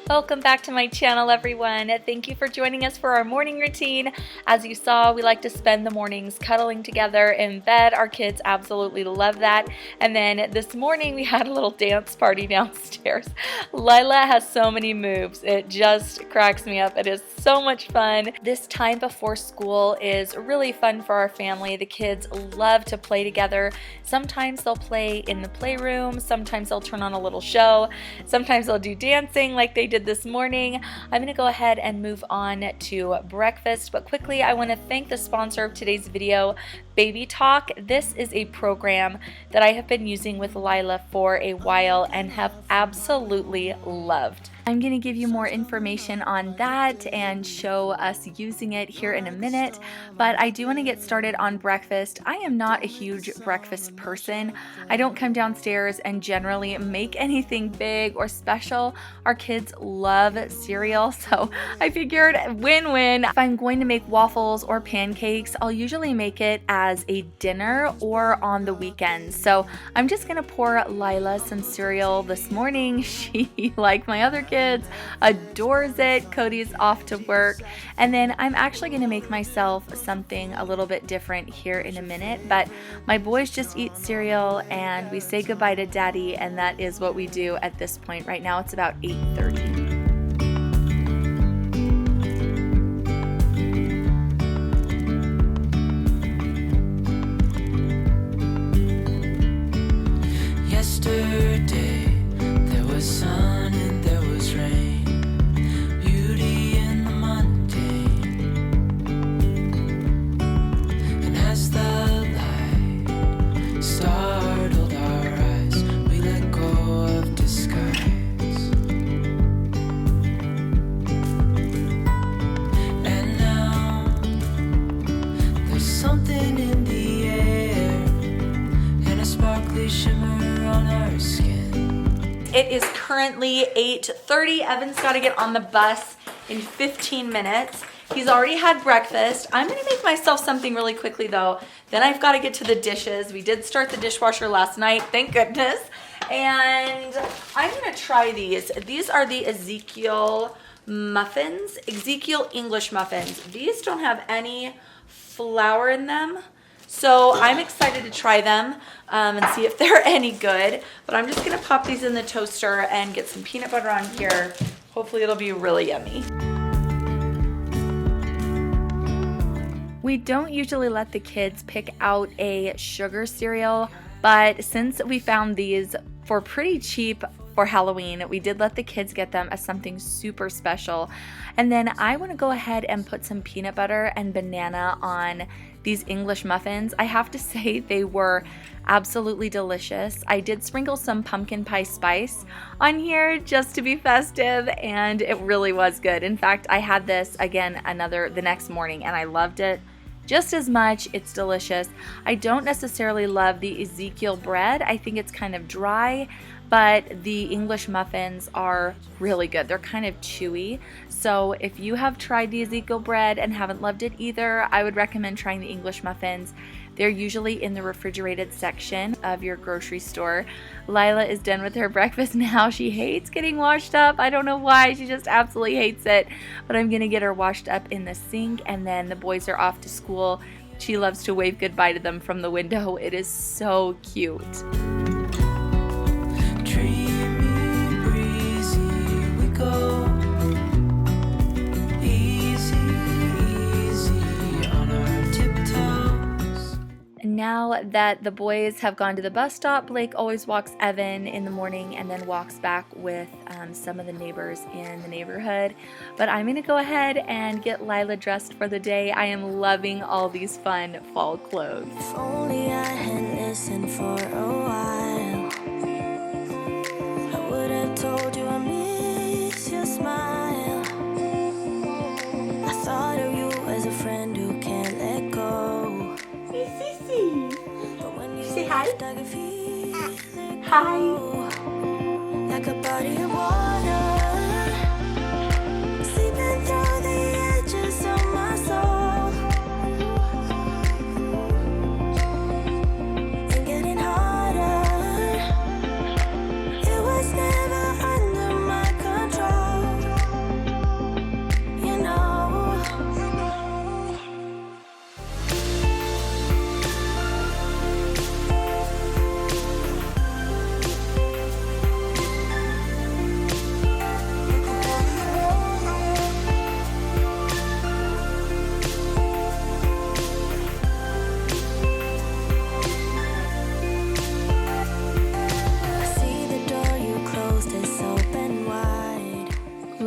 Welcome back to my channel, everyone. Thank you for joining us for our morning routine. As you saw, we like to spend the mornings cuddling together in bed. Our kids absolutely love that. And then this morning we had a little dance party downstairs. Lila has so many moves. It just cracks me up. It is so much fun. This time before school is really fun for our family. The kids love to play together. Sometimes they'll play in the playroom. Sometimes they'll turn on a little show. Sometimes they'll do dancing like they did this morning. I'm gonna go ahead and move on to breakfast, but quickly I want to thank the sponsor of today's video, Baby Talk. This is a program that I have been using with Lila for a while and have absolutely loved. I'm going to give you more information on that and show us using it here in a minute, but I do want to get started on breakfast. I am not a huge breakfast person. I don't come downstairs and generally make anything big or special. Our kids love cereal, so I figured win-win. If I'm going to make waffles or pancakes, I'll usually make it as a dinner or on the weekends. So I'm just going to pour Lila some cereal this morning. She, like my other kids, adores it. Cody's off to work, and then I'm actually going to make myself something a little bit different here in a minute, but my boys just eat cereal and we say goodbye to Daddy, and that is what we do at this point. Right now it's about 8:30. Yesterday there was sun and there was rain, beauty in the mundane. And as the light startled our eyes, we let go of disguise. And now there's something in the air and a sparkly shimmer on our skin. It is currently 8:30. Evan's got to get on the bus in 15 minutes. He's already had breakfast. I'm going to make myself something really quickly though. Then I've got to get to the dishes. We did start the dishwasher last night, thank goodness. And I'm going to try these. These are the Ezekiel Muffins, Ezekiel English Muffins. These don't have any flour in them, so I'm excited to try them and see if they're any good. But I'm just gonna pop these in the toaster and get some peanut butter on here. Hopefully it'll be really yummy. We don't usually let the kids pick out a sugar cereal, but since we found these for pretty cheap for Halloween, we did let the kids get them as something super special. And then I want to go ahead and put some peanut butter and banana on these English muffins. I have to say they were absolutely delicious. I did sprinkle some pumpkin pie spice on here just to be festive, and it really was good. In fact, I had this again the next morning and I loved it just as much. It's delicious. I don't necessarily love the Ezekiel bread. I think it's kind of dry, but the English muffins are really good. They're kind of chewy. So if you have tried the Ezekiel bread and haven't loved it either, I would recommend trying the English muffins. They're usually in the refrigerated section of your grocery store. Lila is done with her breakfast now. She hates getting washed up. I don't know why. She just absolutely hates it. But I'm going to get her washed up in the sink, and then the boys are off to school. She loves to wave goodbye to them from the window. It is so cute. Dreamy, breezy, we go. Easy, easy on our tiptoes. Now that the boys have gone to the bus stop, Blake always walks Evan in the morning and then walks back with some of the neighbors in the neighborhood. But I'm going to go ahead and get Lila dressed for the day. I am loving all these fun fall clothes. If only I had listened for a while, I would have told you I miss your smile. I thought of you as a friend who can't let go. But when you Say hi. left, I could feel it Hi. go. Like a body of water, sleeping through the edges of my soul.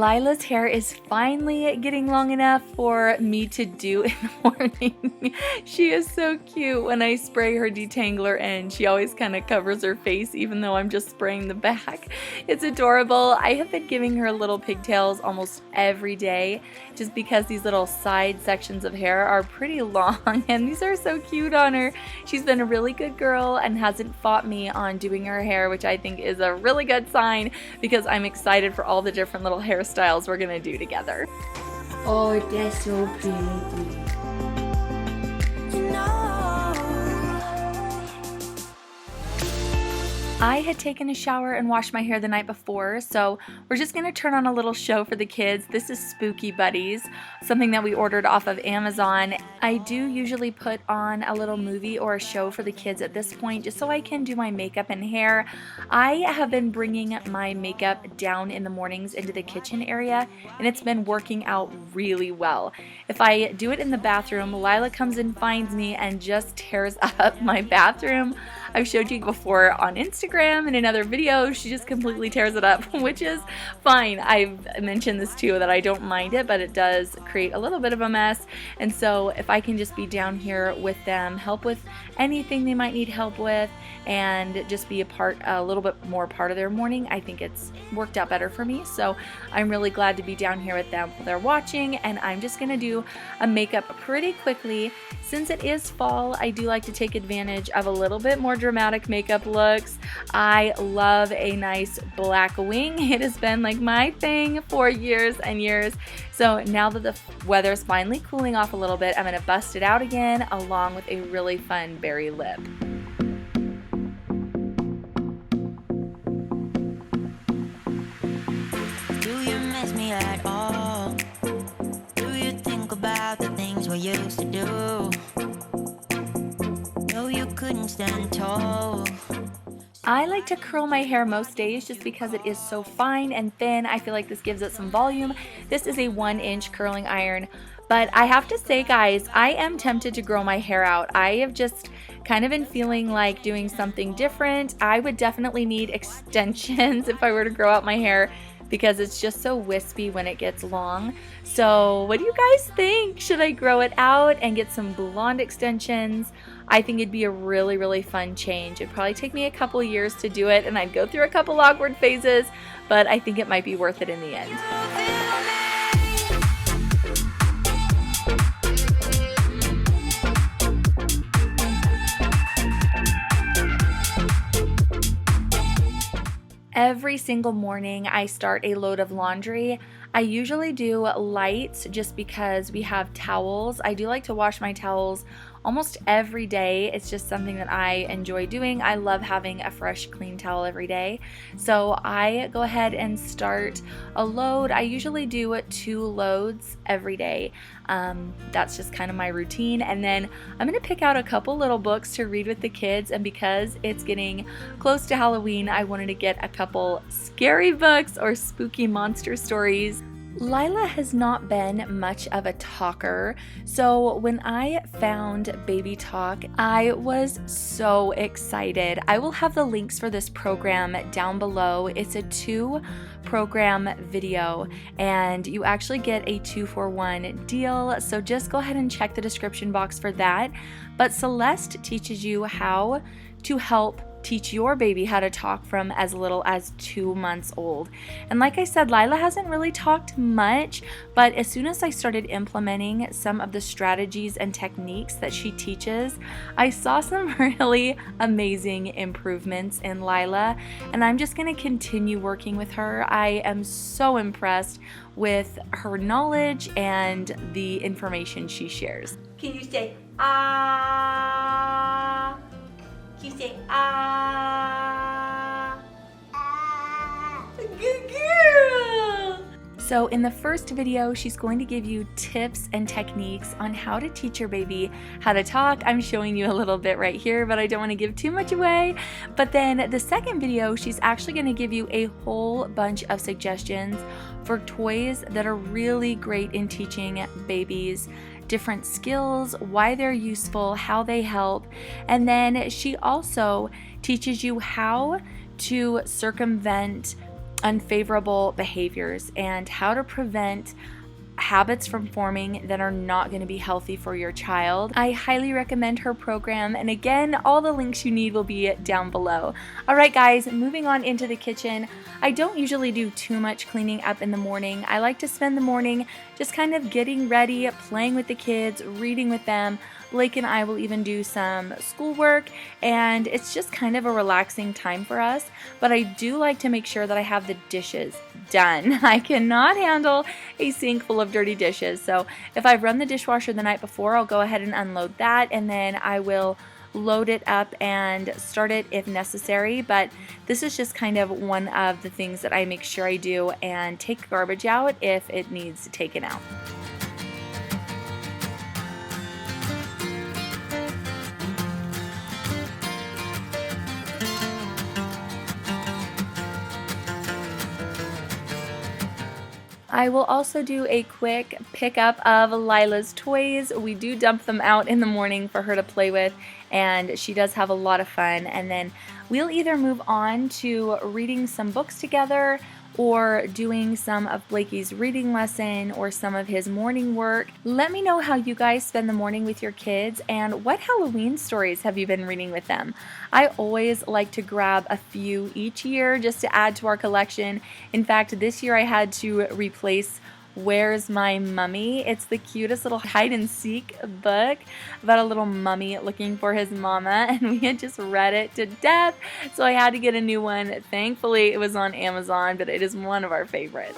Lila's hair is finally getting long enough for me to do in the morning. She is so cute. When I spray her detangler in, she always kind of covers her face even though I'm just spraying the back. It's adorable. I have been giving her little pigtails almost every day just because these little side sections of hair are pretty long and these are so cute on her. She's been a really good girl and hasn't fought me on doing her hair, which I think is a really good sign because I'm excited for all the different little hairstyles we're gonna do together. Oh, that's so pretty. You know, I had taken a shower and washed my hair the night before, so we're just going to turn on a little show for the kids. This is Spooky Buddies, something that we ordered off of Amazon. I do usually put on a little movie or a show for the kids at this point just so I can do my makeup and hair. I have been bringing my makeup down in the mornings into the kitchen area, and it's been working out really well. If I do it in the bathroom, Lila comes and finds me and just tears up my bathroom. I've showed you before on Instagram and in other videos, she just completely tears it up, which is fine. I've mentioned this too, that I don't mind it, but it does create a little bit of a mess. And so if I can just be down here with them, help with anything they might need help with, and just be a little bit more part of their morning, I think it's worked out better for me. So I'm really glad to be down here with them while they're watching, and I'm just gonna do a makeup pretty quickly. Since it is fall, I do like to take advantage of a little bit more dramatic makeup looks. I love a nice black wing. It has been like my thing for years and years. So now that the weather's finally cooling off a little bit, I'm gonna bust it out again along with a really fun berry lip. do you miss me at all? Do you think about the things we used to do? No, you couldn't stand tall. I like to curl my hair most days just because it is so fine and thin. I feel like this gives it some volume. This is a 1-inch curling iron, but I have to say, guys, I am tempted to grow my hair out. I have just kind of been feeling like doing something different. I would definitely need extensions if I were to grow out my hair because it's just so wispy when it gets long. So what do you guys think? Should I grow it out and get some blonde extensions? I think it'd be a really, really fun change. It'd probably take me a couple years to do it and I'd go through a couple awkward phases, but I think it might be worth it in the end. Every single morning I start a load of laundry. I usually do lights just because we have towels. I do like to wash my towels almost every day. It's just something that I enjoy doing. I love having a fresh, clean towel every day. So I go ahead and start a load. I usually do 2 loads every day. That's just kind of my routine. And then I'm going to pick out a couple little books to read with the kids. And because it's getting close to Halloween, I wanted to get a couple scary books or spooky monster stories. Lila has not been much of a talker, so when I found Baby Talk, I was so excited. I will have the links for this program down below. It's a 2-program video, and you actually get a 2-for-1 deal, so just go ahead and check the description box for that. But Celeste teaches you how to help teach your baby how to talk from as little as 2 months old. And like I said, Lila hasn't really talked much, but as soon as I started implementing some of the strategies and techniques that she teaches, I saw some really amazing improvements in Lila, and I'm just going to continue working with her. I am so impressed with her knowledge and the information she shares. Can you say, ah? Can you say, ah? Good girl! So in the first video, she's going to give you tips and techniques on how to teach your baby how to talk. I'm showing you a little bit right here, but I don't want to give too much away. But then the second video, she's actually going to give you a whole bunch of suggestions for toys that are really great in teaching babies different skills, why they're useful, how they help. And then she also teaches you how to circumvent unfavorable behaviors and how to prevent habits from forming that are not going to be healthy for your child. I highly recommend her program, and again, all the links you need will be down below. Alright guys, moving on into the kitchen. I don't usually do too much cleaning up in the morning. I like to spend the morning just kind of getting ready, playing with the kids, reading with them. Blake and I will even do some schoolwork, and it's just kind of a relaxing time for us, but I do like to make sure that I have the dishes done. I cannot handle a sink full of dirty dishes, so if I've run the dishwasher the night before, I'll go ahead and unload that, and then I will load it up and start it if necessary. But this is just kind of one of the things that I make sure I do, and take garbage out if it needs taken out. I will also do a quick pickup of Lila's toys. We do dump them out in the morning for her to play with, and she does have a lot of fun. And then we'll either move on to reading some books together, or doing some of Blakey's reading lesson, or some of his morning work. Let me know how you guys spend the morning with your kids, and what Halloween stories have you been reading with them. I always like to grab a few each year just to add to our collection. In fact, this year I had to replace Where's My Mummy? It's the cutest little hide and seek book about a little mummy looking for his mama, and we had just read it to death, so I had to get a new one. Thankfully, it was on Amazon, but it is one of our favorites.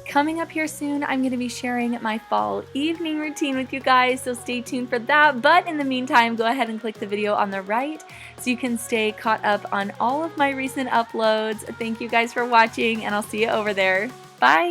Coming up here soon, I'm going to be sharing my fall evening routine with you guys, so stay tuned for that. But in the meantime, go ahead and click the video on the right so you can stay caught up on all of my recent uploads. Thank you guys for watching, and I'll see you over there. Bye!